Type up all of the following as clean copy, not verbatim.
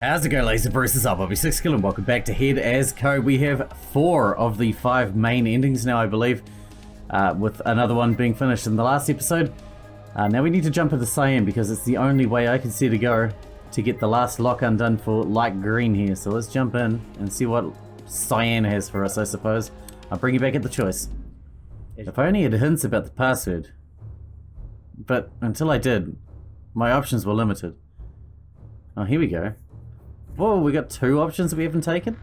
How's it going, ladies and Bruce? I'll be Sixkilla and welcome back to Head as Co. We have 4 of the 5 main endings now, I believe, with another one being finished in the last episode. Now we need to jump into Cyan because it's the only way I can see to go to get the last lock undone for light green here. So let's jump in and see what Cyan has for us, I suppose. I'll bring you back at the choice. If I only had hints about the password. But until I did, my options were limited. Oh, here we go. Whoa, we got 2 options that we haven't taken?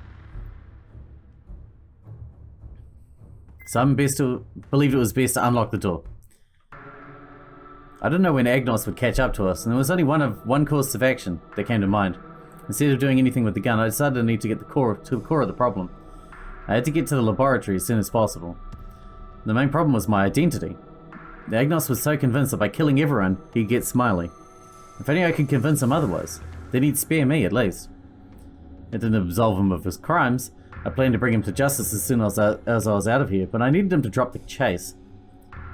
So I believed it was best to unlock the door. I didn't know when Agnos would catch up to us, and there was only one course of action that came to mind. Instead of doing anything with the gun, I decided I need to get to the core of the problem. I had to get to the laboratory as soon as possible. The main problem was my identity. Agnos was so convinced that by killing everyone, he'd get Smiley. If only I could convince him otherwise, then he'd spare me at least. It didn't absolve him of his crimes. I planned to bring him to justice as soon as I was out of here, but I needed him to drop the chase.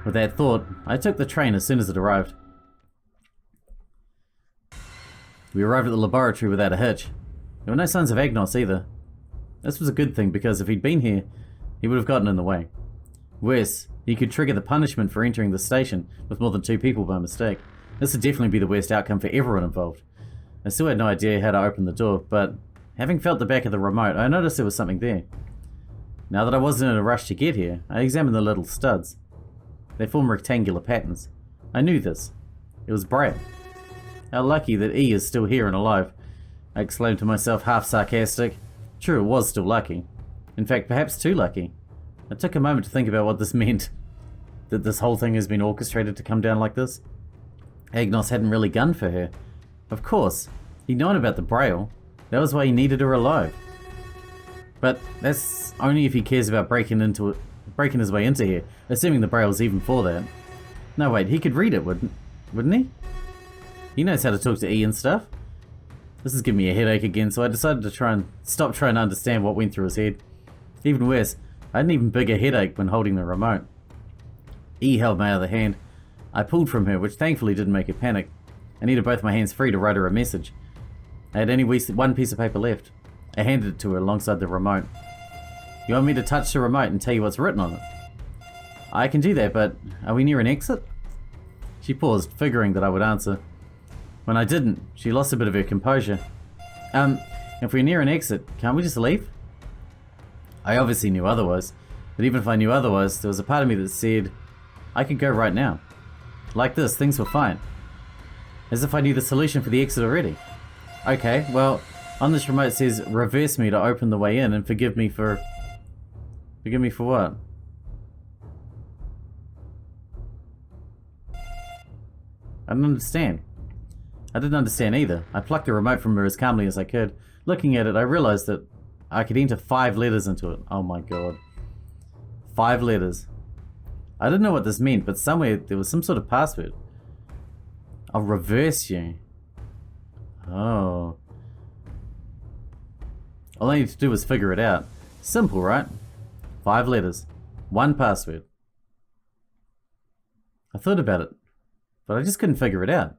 With that thought, I took the train as soon as it arrived. We arrived at the laboratory without a hitch. There were no signs of Agnos either. This was a good thing because if he'd been here, he would have gotten in the way. Worse, he could trigger the punishment for entering the station with more than 2 people by mistake. This would definitely be the worst outcome for everyone involved. I still had no idea how to open the door, but having felt the back of the remote, I noticed there was something there. Now that I wasn't in a rush to get here, I examined the little studs. They form rectangular patterns. I knew this. It was Braille. How lucky that E is still here and alive, I exclaimed to myself, half sarcastic. True, it was still lucky. In fact, perhaps too lucky. I took a moment to think about what this meant. That this whole thing has been orchestrated to come down like this. Agnos hadn't really gunned for her. Of course, he'd known about the Braille. That was why he needed her alive. But that's only if he cares about breaking his way into here, assuming the Braille's even for that. No, wait, he could read it, wouldn't he? He knows how to talk to E and stuff. This is giving me a headache again, so I decided to stop trying to understand what went through his head. Even worse, I had an even bigger headache when holding the remote. E held my other hand. I pulled from her, which thankfully didn't make her panic. I needed both my hands free to write her a message. I had only one piece of paper left. I handed it to her alongside the remote. You want me to touch the remote and tell you what's written on it? I can do that, but are we near an exit? She paused, figuring that I would answer. When I didn't, she lost a bit of her composure. If we're near an exit, can't we just leave? I obviously knew otherwise, but even if I knew otherwise, there was a part of me that said, I could go right now. Like this, things were fine. As if I knew the solution for the exit already. Okay, well, on this remote it says reverse me to open the way in and forgive me for what? I didn't understand. I didn't understand either. I plucked the remote from her as calmly as I could. Looking at it, I realized that I could enter 5 letters into it. Oh my god. 5 letters. I didn't know what this meant, but somewhere there was some sort of password. I'll reverse you. Oh. All I need to do was figure it out. Simple, right? 5 letters. 1 password. I thought about it, but I just couldn't figure it out.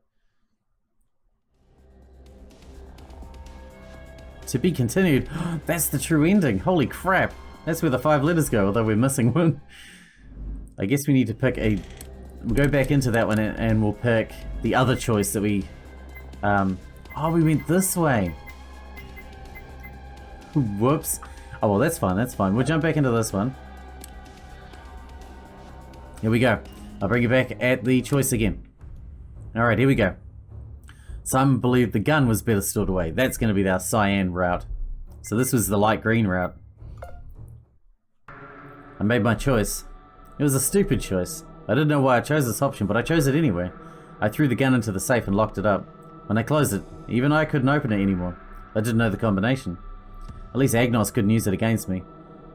To be continued. That's the true ending. Holy crap. That's where the 5 letters go, although we're missing one. I guess we need to pick a... We'll go back into that one and we'll pick the other choice that we... Oh, we went this way. Whoops. Oh, well, that's fine, that's fine. We'll jump back into this one. Here we go. I'll bring you back at the choice again. Alright, here we go. Some believed the gun was better stored away. That's going to be our Cyan route. So this was the light green route. I made my choice. It was a stupid choice. I didn't know why I chose this option, but I chose it anyway. I threw the gun into the safe and locked it up. When I closed it, even I couldn't open it anymore. I didn't know the combination. At least Agnos couldn't use it against me.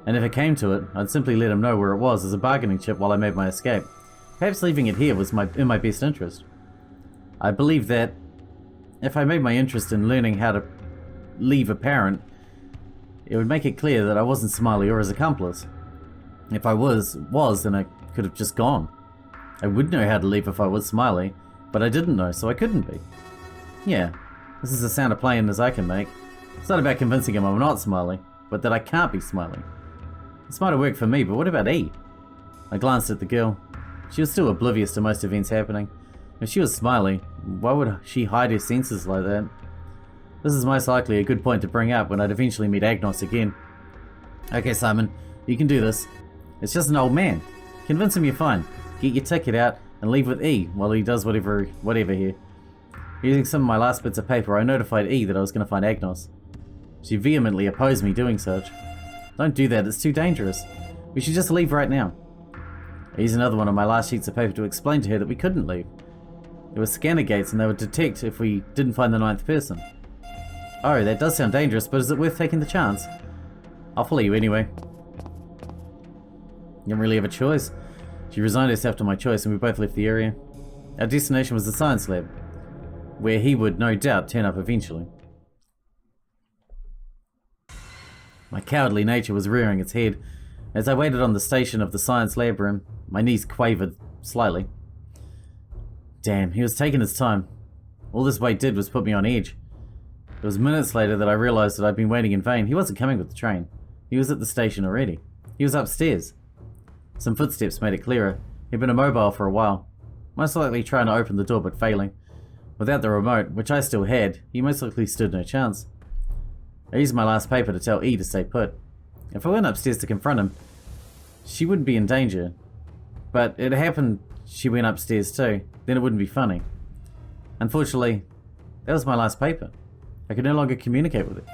And if it came to it, I'd simply let him know where it was as a bargaining chip while I made my escape. Perhaps leaving it here was in my best interest. I believe that if I made my interest in learning how to leave apparent, it would make it clear that I wasn't Smiley or his accomplice. If I was, then I could have just gone. I would know how to leave if I was Smiley, but I didn't know, so I couldn't be. Yeah, This is as sound a plan as I can make. It's not about convincing him I'm not smiling, but that I can't be smiling. This might have worked for me, but what about E? I glanced at the girl. She was still oblivious to most events happening. If she was smiling, why would she hide her senses like that? This is most likely a good point to bring up when I'd eventually meet Agnos again. Okay, Simon, you can do this. It's just an old man. Convince him you're fine. Get your ticket out and leave with E while he does whatever here. Using some of my last bits of paper, I notified E that I was going to find Agnos. She vehemently opposed me doing such. Don't do that, it's too dangerous. We should just leave right now. I used another one of my last sheets of paper to explain to her that we couldn't leave. There were scanner gates and they would detect if we didn't find the 9th person. Oh, that does sound dangerous, but is it worth taking the chance? I'll follow you anyway. Didn't really have a choice. She resigned herself to my choice and we both left the area. Our destination was the science lab, where he would no doubt turn up eventually. My cowardly nature was rearing its head. As I waited on the station of the science lab room, my knees quavered slightly. Damn, he was taking his time. All this wait did was put me on edge. It was minutes later that I realized that I'd been waiting in vain. He wasn't coming with the train. He was at the station already. He was upstairs. Some footsteps made it clearer. He'd been immobile for a while, most likely trying to open the door but failing. Without the remote, which I still had, he most likely stood no chance. I used my last paper to tell E to stay put. If I went upstairs to confront him, she wouldn't be in danger. But it happened she went upstairs too, then it wouldn't be funny. Unfortunately, that was my last paper. I could no longer communicate with her.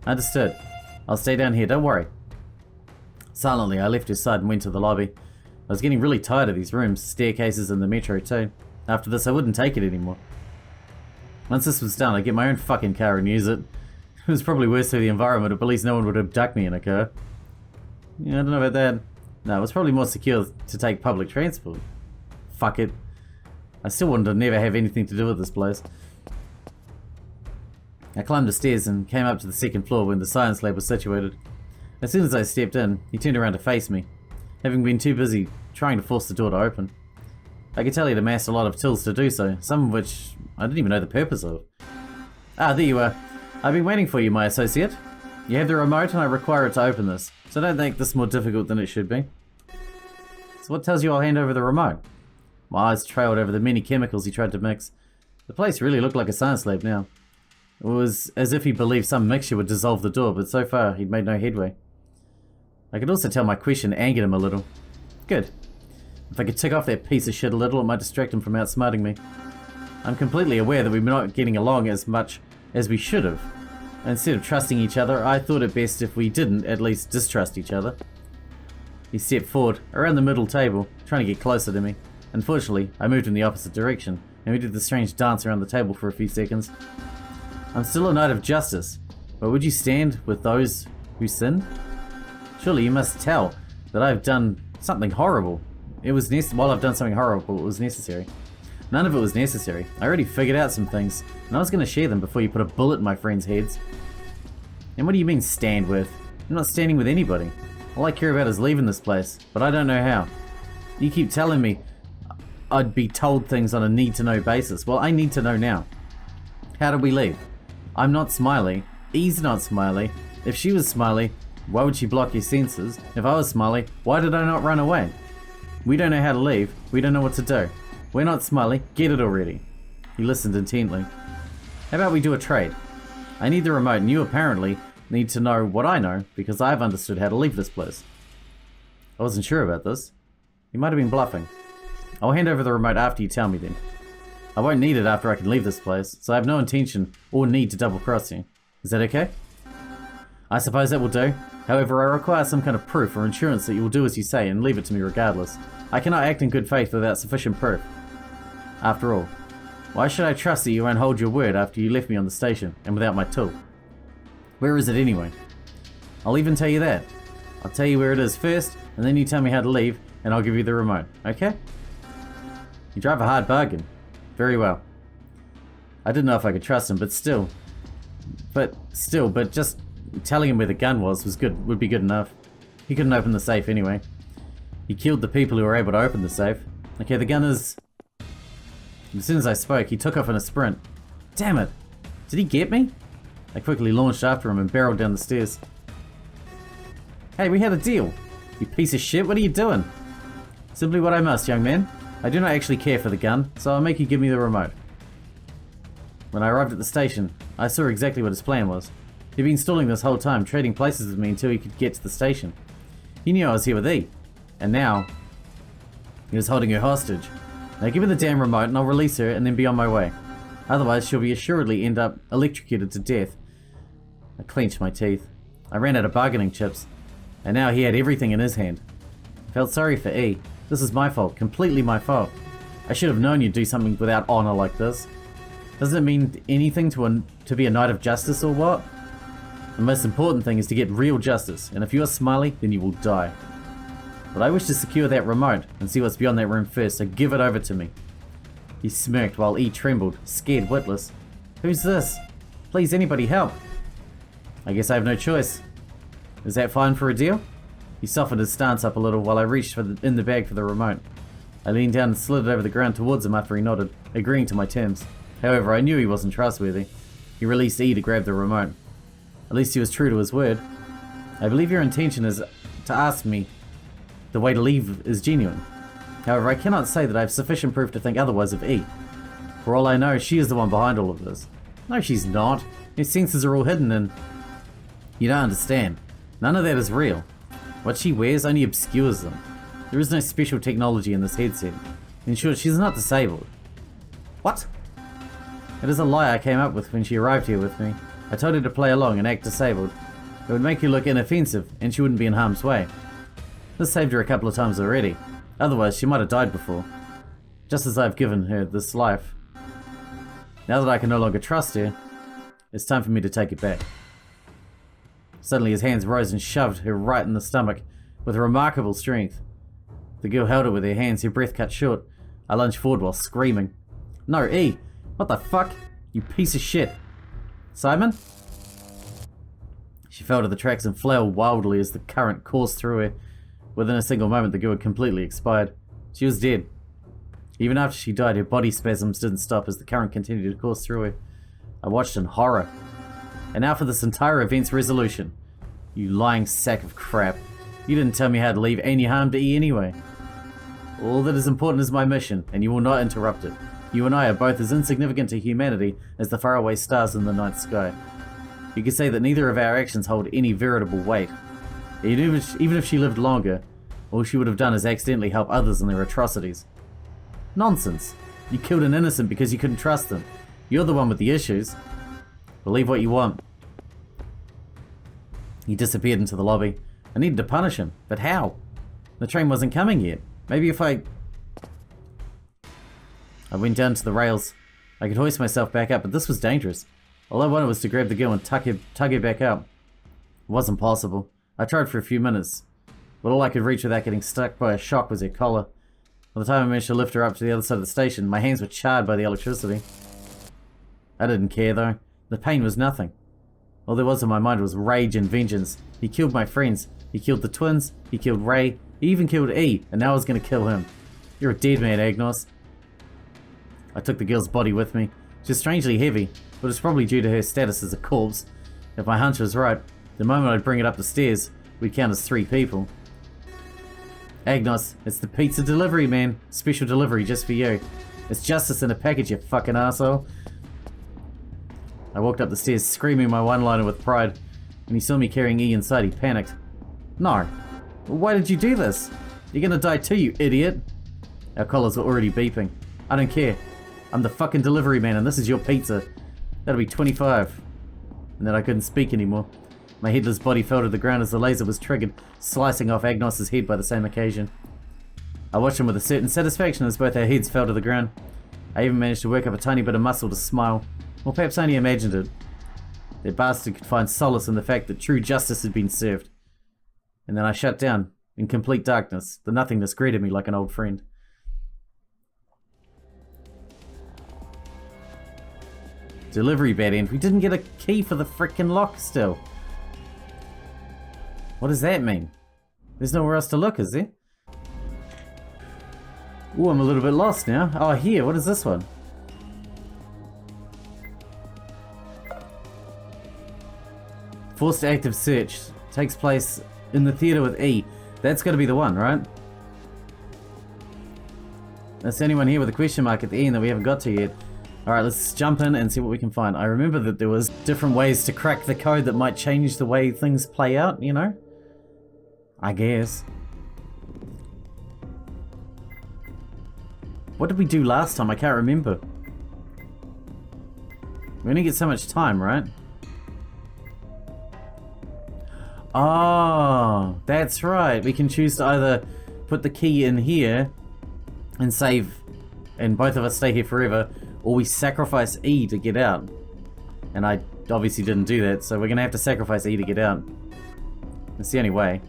Understood. I'll stay down here, don't worry. Silently, I left his side and went to the lobby. I was getting really tired of these rooms, staircases and the metro too. After this, I wouldn't take it anymore. Once this was done, I'd get my own fucking car and use it. It was probably worse for the environment, but at least no one would abduct me in a car. Yeah, I don't know about that. No, it was probably more secure to take public transport. Fuck it. I still wanted to never have anything to do with this place. I climbed the stairs and came up to the 2nd floor where the science lab was situated. As soon as I stepped in, he turned around to face me, having been too busy trying to force the door to open. I could tell he'd amassed a lot of tools to do so, some of which I didn't even know the purpose of. Ah, there you are. I've been waiting for you, my associate. You have the remote and I require it to open this, so don't make this more difficult than it should be. So what tells you I'll hand over the remote? My eyes trailed over the many chemicals he tried to mix. The place really looked like a science lab now. It was as if he believed some mixture would dissolve the door, but so far he'd made no headway. I could also tell my question angered him a little. Good. If I could tick off that piece of shit a little, it might distract him from outsmarting me. I'm completely aware that we're not getting along as much as we should have. Instead of trusting each other, I thought it best if we didn't at least distrust each other. He stepped forward, around the middle table, trying to get closer to me. Unfortunately, I moved in the opposite direction, and we did the strange dance around the table for a few seconds. I'm still a knight of justice, but would you stand with those who sin? Surely you must tell that I've done something horrible. While I've done something horrible, it was necessary. None of it was necessary. I already figured out some things, and I was going to share them before you put a bullet in my friends' heads. And what do you mean stand with? I'm not standing with anybody. All I care about is leaving this place, but I don't know how. You keep telling me I'd be told things on a need-to-know basis. Well, I need to know now. How do we leave? I'm not Smiley. E's not Smiley. If she was Smiley, why would she block your senses? If I was Smiley, why did I not run away? We don't know how to leave. We don't know what to do. We're not Smiley. Get it already. He listened intently. How about we do a trade? I need the remote and you apparently need to know what I know because I've understood how to leave this place. I wasn't sure about this. You might have been bluffing. I'll hand over the remote after you tell me then. I won't need it after I can leave this place, so I have no intention or need to double cross you. Is that okay? I suppose that will do. However, I require some kind of proof or insurance that you will do as you say and leave it to me regardless. I cannot act in good faith without sufficient proof. After all, why should I trust that you won't hold your word after you left me on the station and without my tool? Where is it anyway? I'll even tell you that. I'll tell you where it is first, and then you tell me how to leave, and I'll give you the remote, okay? You drive a hard bargain. Very well. I didn't know if I could trust him, but just telling him where the gun would be good enough. He couldn't open the safe anyway. He killed the people who were able to open the safe. Okay, the gun is... As soon as I spoke, he took off in a sprint. Damn it! Did he get me? I quickly launched after him and barreled down the stairs. Hey, we had a deal. You piece of shit, what are you doing? Simply what I must, young man. I do not actually care for the gun, so I'll make you give me the remote. When I arrived at the station, I saw exactly what his plan was. He'd been stalling this whole time, trading places with me until he could get to the station. He knew I was here with E, and now he was holding her hostage. Now give me the damn remote and I'll release her and then be on my way. Otherwise she'll be assuredly end up electrocuted to death. I clenched my teeth. I ran out of bargaining chips, and now he had everything in his hand. I felt sorry for E. This is my fault, completely my fault. I should have known you'd do something without honor like this. Doesn't it mean anything to be a knight of justice or what? The most important thing is to get real justice, and if you are Smiley, then you will die. But I wish to secure that remote and see what's beyond that room first, so give it over to me. He smirked while E trembled, scared witless. Who's this? Please, anybody help. I guess I have no choice. Is that fine for a deal? He softened his stance up a little while I reached in the bag for the remote. I leaned down and slid it over the ground towards him after he nodded, agreeing to my terms. However, I knew he wasn't trustworthy. He released E to grab the remote. At least he was true to his word. I believe your intention is to ask me the way to leave is genuine. However, I cannot say that I have sufficient proof to think otherwise of E. For all I know, she is the one behind all of this. No, she's not. Her senses are all hidden and... You don't understand. None of that is real. What she wears only obscures them. There is no special technology in this headset. In short, she's not disabled. What? It is a lie I came up with when she arrived here with me. I told her to play along and act disabled. It would make her look inoffensive, and she wouldn't be in harm's way. This saved her a couple of times already. Otherwise, she might have died before. Just as I've given her this life. Now that I can no longer trust her, it's time for me to take it back. Suddenly his hands rose and shoved her right in the stomach with remarkable strength. The girl held it with her hands, her breath cut short. I lunged forward while screaming. No, E! What the fuck? You piece of shit! Simon? She fell to the tracks and flailed wildly as the current coursed through her. Within a single moment, the girl had completely expired. She was dead. Even after she died, her body spasms didn't stop as the current continued to course through her. I watched in horror. And now for this entire event's resolution. You lying sack of crap. You didn't tell me how to leave any harm to E anyway. All that is important is my mission, and you will not interrupt it. You and I are both as insignificant to humanity as the faraway stars in the night sky. You could say that neither of our actions hold any veritable weight. Even if she lived longer, all she would have done is accidentally help others in their atrocities. Nonsense. You killed an innocent because you couldn't trust them. You're the one with the issues. Believe what you want. He disappeared into the lobby. I needed to punish him, but how? The train wasn't coming yet. Maybe if I went down to the rails, I could hoist myself back up, but this was dangerous. All I wanted was to grab the girl and tug her back up. It wasn't possible. I tried for a few minutes, but all I could reach without getting stuck by a shock was her collar. By the time I managed to lift her up to the other side of the station, my hands were charred by the electricity. I didn't care though. The pain was nothing. All there was in my mind was rage and vengeance. He killed my friends. He killed the twins. He killed Ray. He even killed E, and now I was going to kill him. You're a dead man, Agnos. I took the girl's body with me. She was strangely heavy, but it's probably due to her status as a corpse. If my hunch was right, the moment I'd bring it up the stairs, we'd count as 3 people. Agnos, it's the pizza delivery man. Special delivery just for you. It's justice in a package, you fucking asshole. I walked up the stairs screaming my one-liner with pride. When he saw me carrying E inside, he panicked. No. Why did you do this? You're gonna die too, you idiot. Our collars were already beeping. I don't care. I'm the fucking delivery man and this is your pizza. That'll be 25. And then I couldn't speak anymore. My headless body fell to the ground as the laser was triggered, slicing off Agnos's head by the same occasion. I watched him with a certain satisfaction as both our heads fell to the ground. I even managed to work up a tiny bit of muscle to smile. Or perhaps only imagined it. That bastard could find solace in the fact that true justice had been served. And then I shut down, in complete darkness. The nothingness greeted me like an old friend. Delivery bad end. We didn't get a key for the frickin' lock still. What does that mean? There's nowhere else to look, is there? Ooh, I'm a little bit lost now. Oh, here, what is this one? Forced active search takes place in the theater with E. That's got to be the one, right? That's anyone here with a question mark at the end that we haven't got to yet. Alright, let's jump in and see what we can find. I remember that there was different ways to crack the code that might change the way things play out, you know? I guess. What did we do last time? I can't remember. We only get so much time, right? Oh, that's right. We can choose to either put the key in here and save, and both of us stay here forever, or we sacrifice E to get out. And I obviously didn't do that, so we're gonna have to sacrifice E to get out. That's the only way.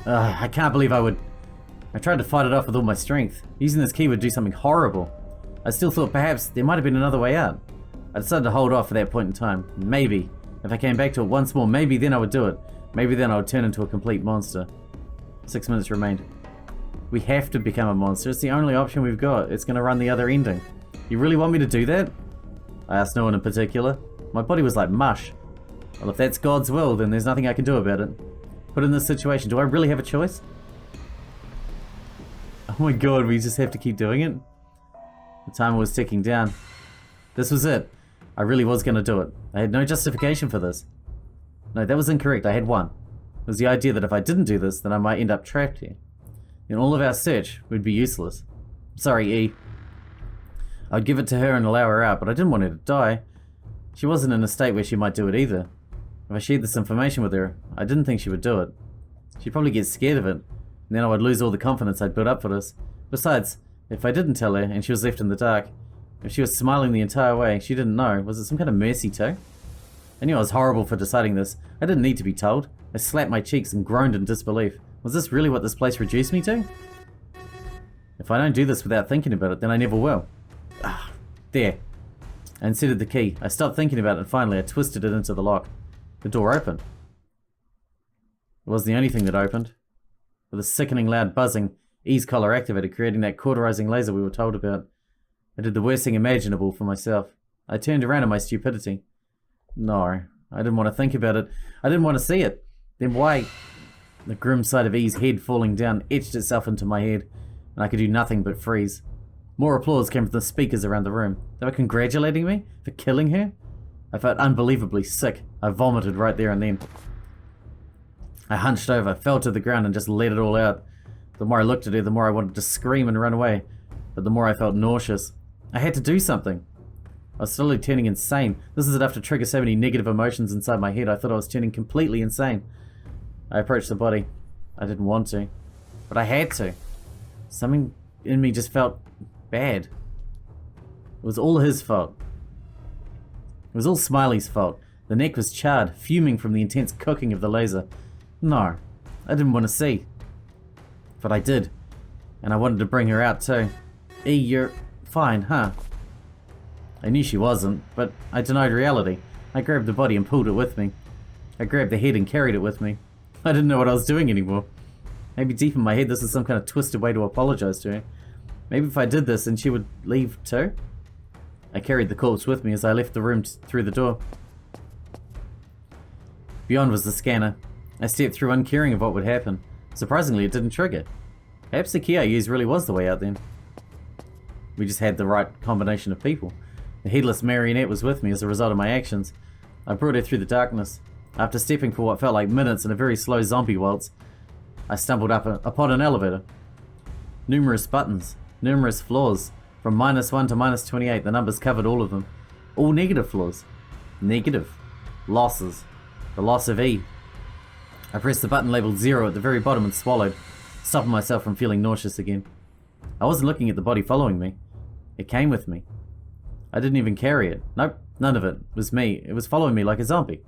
I can't believe I tried to fight it off with all my strength. Using this key would do something horrible. I still thought perhaps there might have been another way out. I decided to hold off at that point in time. Maybe. If I came back to it once more, maybe then I would do it. Maybe then I would turn into a complete monster. 6 minutes remained. We have to become a monster. It's the only option we've got. It's going to run the other ending. You really want me to do that? I asked no one in particular. My body was like mush. Well, if that's God's will, then there's nothing I can do about it. Put in this situation, do I really have a choice? Oh my god, we just have to keep doing it? The timer was ticking down. This was it. I really was going to do it. I had no justification for this. No, that was incorrect. I had one. It was the idea that if I didn't do this, then I might end up trapped here. Then all of our search would be useless. Sorry, E. I'd give it to her and allow her out, but I didn't want her to die. She wasn't in a state where she might do it either. If I shared this information with her, I didn't think she would do it. She'd probably get scared of it, and then I would lose all the confidence I'd built up for this. Besides, if I didn't tell her and she was left in the dark, if she was smiling the entire way, she didn't know. Was it some kind of mercy too? I knew I was horrible for deciding this. I didn't need to be told. I slapped my cheeks and groaned in disbelief. Was this really what this place reduced me to? If I don't do this without thinking about it, then I never will. Ah, there. I inserted the key. I stopped thinking about it and finally I twisted it into the lock. The door opened. It was the only thing that opened. With a sickening loud buzzing, E's collar activated, creating that cauterizing laser we were told about. I did the worst thing imaginable for myself. I turned around in my stupidity. No, I didn't want to think about it. I didn't want to see it. Then why? The grim sight of E's head falling down etched itself into my head, and I could do nothing but freeze. More applause came from the speakers around the room. They were congratulating me for killing her? I felt unbelievably sick. I vomited right there and then. I hunched over, fell to the ground and just let it all out. The more I looked at her, the more I wanted to scream and run away, but the more I felt nauseous. I had to do something. I was slowly turning insane. This is enough to trigger so many negative emotions inside my head. I thought I was turning completely insane. I approached the body. I didn't want to, but I had to. Something in me just felt bad. It was all his fault. It was all Smiley's fault. The neck was charred, fuming from the intense cooking of the laser. No, I didn't want to see. But I did. And I wanted to bring her out too. E, you're fine, huh? I knew she wasn't, but I denied reality. I grabbed the body and pulled it with me. I grabbed the head and carried it with me. I didn't know what I was doing anymore. Maybe deep in my head this is some kind of twisted way to apologize to her. Maybe if I did this then she would leave too? I carried the corpse with me as I left the room through the door. Beyond was the scanner. I stepped through uncaring of what would happen. Surprisingly, it didn't trigger. Perhaps the key I used really was the way out then. We just had the right combination of people. The headless marionette was with me as a result of my actions. I brought her through the darkness. After stepping for what felt like minutes in a very slow zombie waltz, I stumbled upon an elevator. Numerous buttons, numerous floors. From -1 to -28, the numbers covered all of them. All negative floors. Negative. Losses. The loss of E. I pressed the button labeled 0 at the very bottom and swallowed, stopping myself from feeling nauseous again. I wasn't looking at the body following me. It came with me. I didn't even carry it. Nope, none of it. It was me. It was following me like a zombie.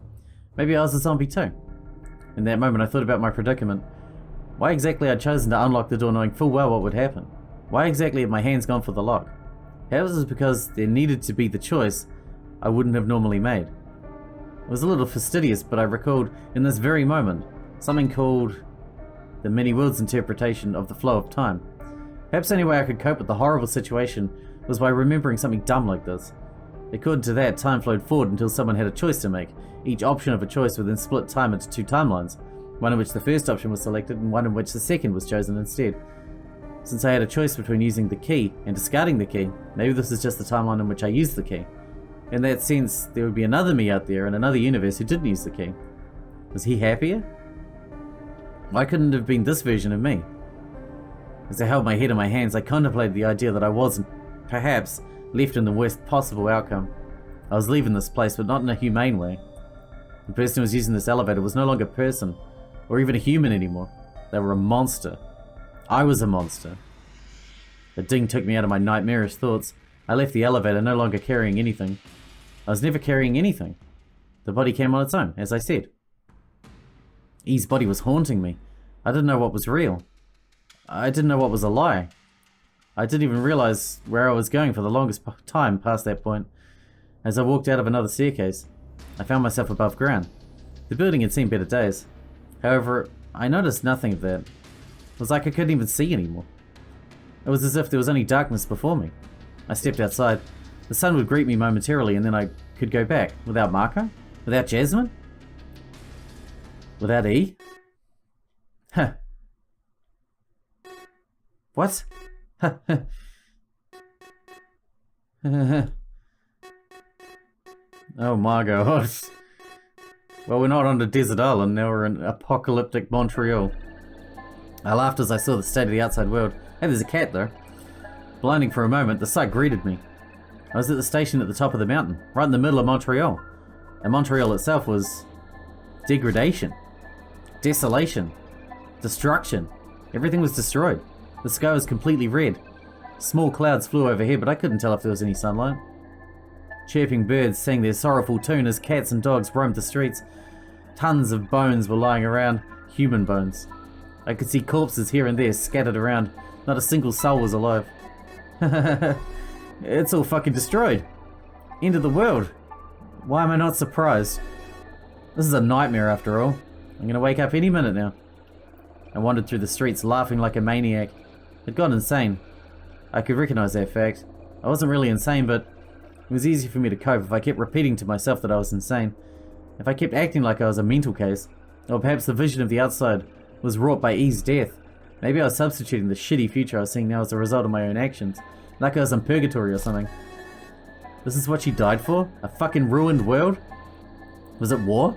Maybe I was a zombie too. In that moment I thought about my predicament. Why exactly I'd chosen to unlock the door knowing full well what would happen. Why exactly had my hands gone for the lock? Perhaps it was because there needed to be the choice I wouldn't have normally made. It was a little fastidious, but I recalled in this very moment something called the many worlds interpretation of the flow of time. Perhaps the only way I could cope with the horrible situation was by remembering something dumb like this. According to that, time flowed forward until someone had a choice to make. Each option of a choice would then split time into 2 timelines, one in which the first option was selected and one in which the second was chosen instead. Since I had a choice between using the key and discarding the key, maybe this is just the timeline in which I used the key. In that sense, there would be another me out there in another universe who didn't use the key. Was he happier? Why couldn't it have been this version of me? As I held my head in my hands, I contemplated the idea that I wasn't, perhaps, left in the worst possible outcome. I was leaving this place, but not in a humane way. The person who was using this elevator was no longer a person, or even a human anymore. They were a monster. I was a monster. The ding took me out of my nightmarish thoughts. I left the elevator no longer carrying anything. I was never carrying anything. The body came on its own, as I said. E's body was haunting me. I didn't know what was real. I didn't know what was a lie. I didn't even realize where I was going for the longest time past that point. As I walked out of another staircase, I found myself above ground. The building had seen better days. However, I noticed nothing of that. It was like I couldn't even see anymore. It was as if there was only darkness before me. I stepped outside. The sun would greet me momentarily and then I could go back. Without Marco? Without Jasmine? Without E? Huh. What? Oh my god. Well, we're not on a desert island, now we're in apocalyptic Montreal. I laughed as I saw the state of the outside world. Hey, there's a cat though. Blinding for a moment, the sight greeted me. I was at the station at the top of the mountain, right in the middle of Montreal. And Montreal itself was degradation, desolation, destruction. Everything was destroyed. The sky was completely red. Small clouds flew overhead, but I couldn't tell if there was any sunlight. Chirping birds sang their sorrowful tune as cats and dogs roamed the streets. Tons of bones were lying around, human bones. I could see corpses here and there scattered around. Not a single soul was alive. It's all fucking destroyed. End of the world. Why am I not surprised? This is a nightmare after all. I'm gonna wake up any minute now. I wandered through the streets laughing like a maniac. I'd gone insane. I could recognize that fact. I wasn't really insane, but it was easy for me to cope if I kept repeating to myself that I was insane. If I kept acting like I was a mental case. Or perhaps the vision of the outside was wrought by E's death. Maybe I was substituting the shitty future I was seeing now as a result of my own actions. Like I was in purgatory or something. This is what she died for? A fucking ruined world? Was it war?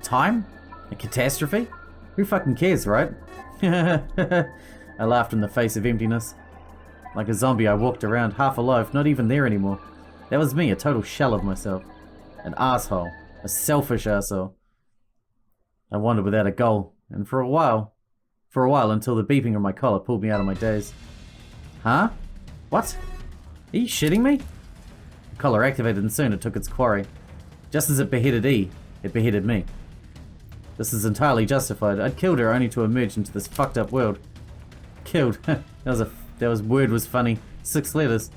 Time? A catastrophe? Who fucking cares, right? I laughed in the face of emptiness. Like a zombie, I walked around, half alive, not even there anymore. That was me, a total shell of myself. An asshole. A selfish asshole. I wandered without a goal, and for a while until the beeping of my collar pulled me out of my daze. Huh? What? Are you shitting me? The collar activated and soon it took its quarry. Just as it beheaded E, it beheaded me. This is entirely justified. I'd killed her only to emerge into this fucked up world. Killed. that word was funny. 6 letters.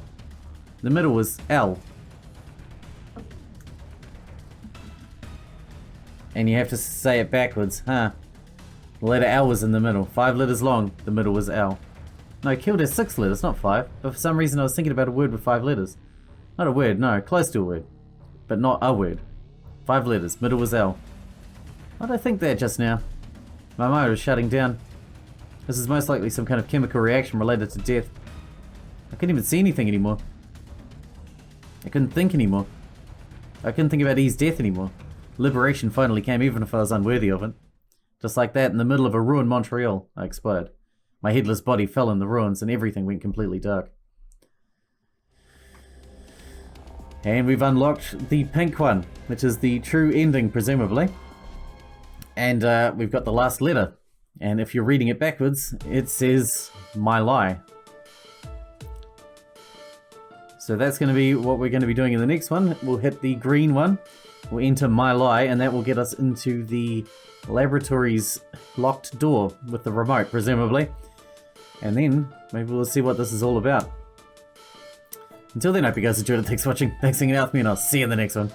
The middle was L. And you have to say it backwards, huh? The letter L was in the middle. 5 letters long. The middle was L. No, killed has 6 letters, not 5. But for some reason I was thinking about a word with 5 letters. Not a word, no, close to a word. But not a word. 5 letters, middle was L. Why did I think that just now? My mind was shutting down. This is most likely some kind of chemical reaction related to death. I couldn't even see anything anymore. I couldn't think anymore. I couldn't think about E's death anymore. Liberation finally came even if I was unworthy of it. Just like that, in the middle of a ruined Montreal, I expired. My headless body fell in the ruins and everything went completely dark. And we've unlocked the pink one, which is the true ending, presumably. And we've got the last letter. And if you're reading it backwards, it says, my lie. So that's going to be what we're going to be doing in the next one. We'll hit the green one. We'll enter my lie, and that will get us into the laboratory's locked door with the remote, presumably. And then maybe we'll see what this is all about. Until then, I hope you guys enjoyed it. Thanks for watching. Thanks for hanging out with me, and I'll see you in the next one.